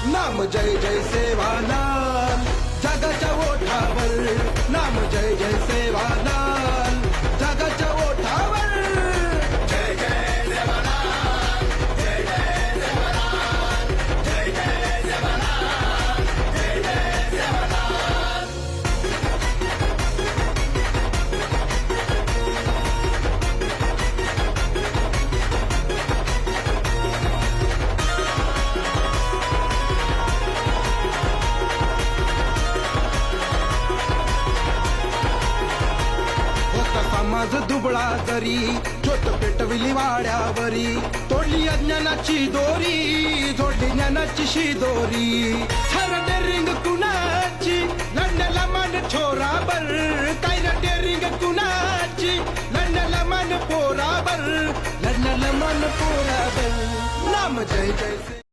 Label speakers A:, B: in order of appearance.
A: नाम जय जय सेवालाल जगाच्या ओठावर, नाम जय जय सेवालाल जगाच्या ओठावर. जय जय सेवालाल, जय जय सेवालाल, जय जय सेवालाल, जय जय सेवालाल. समाज दुबळा तरी ज्योत पेटविली वाड्यावरी, तोडली अज्ञानाची दोरी, जोडली ज्ञानाची शिदोरी. थर डेरिंग कुणाची लढण्याला मन छोराबर, काय ना डेरिंग कुणाची लढण्याला मन पोराबर, लढण्याला मन पोराबर. नाम जय जय